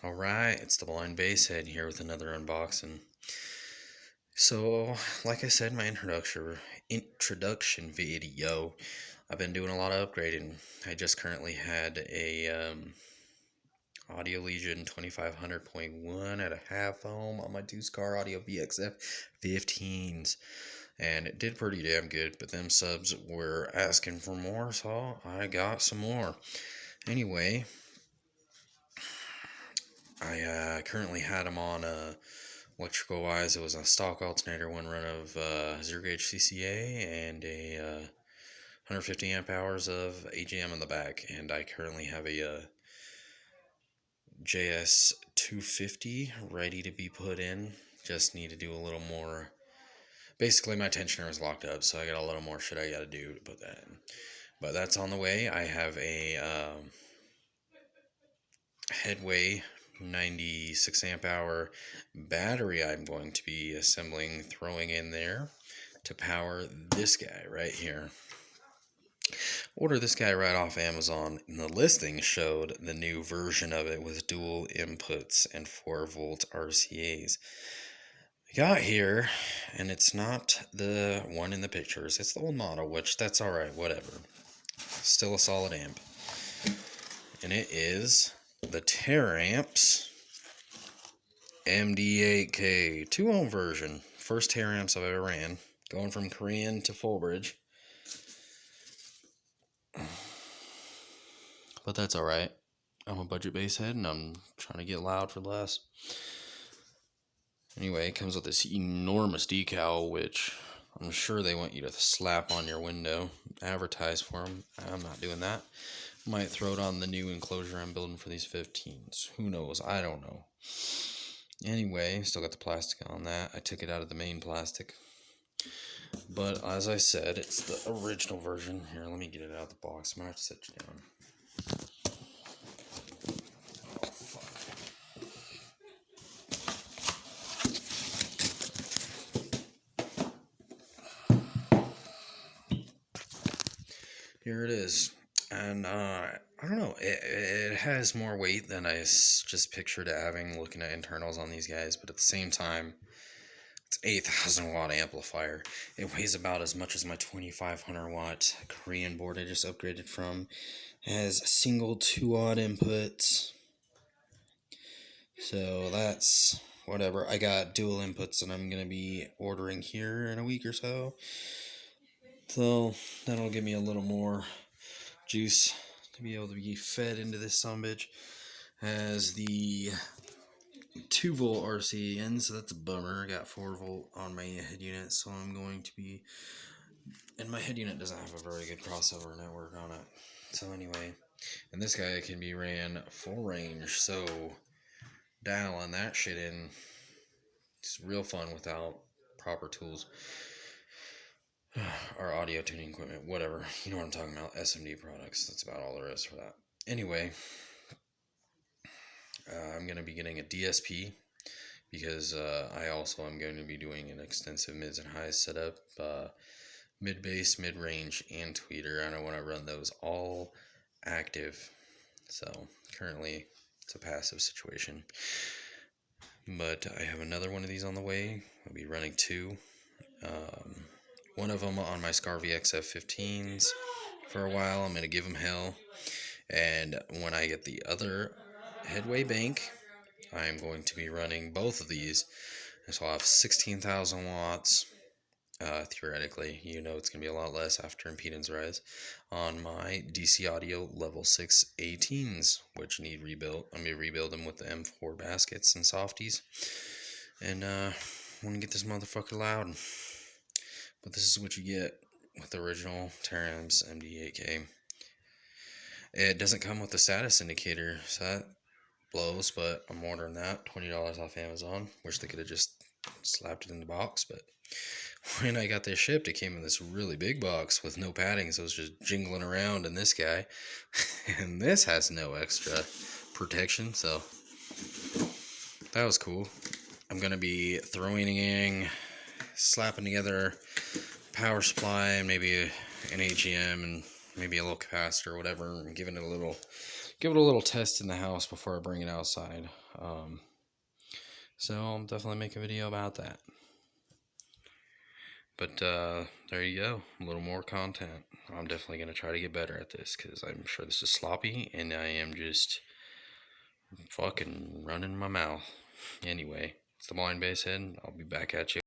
Alright, it's the Blind Basshead here with another unboxing. So, like I said in my introduction video, I've been doing a lot of upgrading. I just currently had a Audio Legion 2500.1 at a half ohm on my two Skar Audio VXF 15s, and it did pretty damn good, but them subs were asking for more, so I got some more. Anyway, I currently had them on electrical wise. It was a stock alternator, one run of zero gauge CCA, and a 150 amp hours of AGM in the back. And I currently have a JS 250 ready to be put in. Just need to do a little more. Basically, my tensioner is locked up, so I got a little more shit I got to do to put that in. But that's on the way. I have a Headway 96 amp hour battery I'm going to be assembling, throwing in there to power this guy right here. Order this guy right off Amazon, and the listing showed the new version of it with dual inputs and 4-volt RCAs. I got here, and it's not the one in the pictures. It's the old model, which that's alright, whatever. Still a solid amp. And it is the Taramps MD8K 2-ohm version. First Taramps I've ever ran. Going from Korean to full bridge. But that's alright. I'm a budget bass head and I'm trying to get loud for less. Anyway, it comes with this enormous decal, which I'm sure they want you to slap on your window. Advertise for them. I'm not doing that. Might throw it on the new enclosure I'm building for these 15s. Who knows? I don't know. Anyway, still got the plastic on that. I took it out of the main plastic. But as I said, it's the original version. Here, let me get it out of the box. I'm going to have to sit you down. Oh, fuck. Here it is. And I don't know, it has more weight than I just pictured it having looking at internals on these guys, but at the same time, it's 8,000 watt amplifier. It weighs about as much as my 2,500 watt Korean board I just upgraded from. It has single 2-aught inputs, so that's whatever. I got dual inputs and I'm going to be ordering here in a week or so. So that'll give me a little more juice to be able to be fed into this sumbitch. Has the 2-volt RC in, so that's a bummer. I got 4-volt on my head unit, so I'm going to be, and my head unit doesn't have a very good crossover network on it. So anyway, and this guy can be ran full range, so dialing that shit in is real fun without proper tools. Or audio tuning equipment, whatever. You know what I'm talking about. SMD products. That's about all there is for that. Anyway, I'm going to be getting a DSP because I also am going to be doing an extensive mids and highs setup. Mid bass, mid range, and tweeter. And I want to run those all active. So currently it's a passive situation. But I have another one of these on the way. I'll be running two. One of them on my Skar VXF 15s for a while. I'm going to give them hell. And when I get the other Headway bank, I'm going to be running both of these. So I'll have 16,000 watts. Theoretically, you know it's going to be a lot less after impedance rise on my DC Audio Level 6 18s, which need rebuilt. I'm going to rebuild them with the M4 baskets and softies. And I want to get this motherfucker loud. But this is what you get with the original Taramps MD8K. It doesn't come with a status indicator, so that blows, but I'm ordering that. $20 off Amazon. Wish they could have just slapped it in the box, but when I got this shipped, it came in this really big box with no padding, so it was just jingling around in this guy. And this has no extra protection, so that was cool. I'm going to be throwing in, slapping together power supply and maybe an AGM and maybe a little capacitor or whatever, and giving it a little give it a little test in the house before I bring it outside. So I'll definitely make a video about that. But there you go, a little more content. I'm definitely going to try to get better at this because I'm sure this is sloppy and I am just fucking running my mouth. Anyway, it's the Blind Bass Head. I'll be back at you.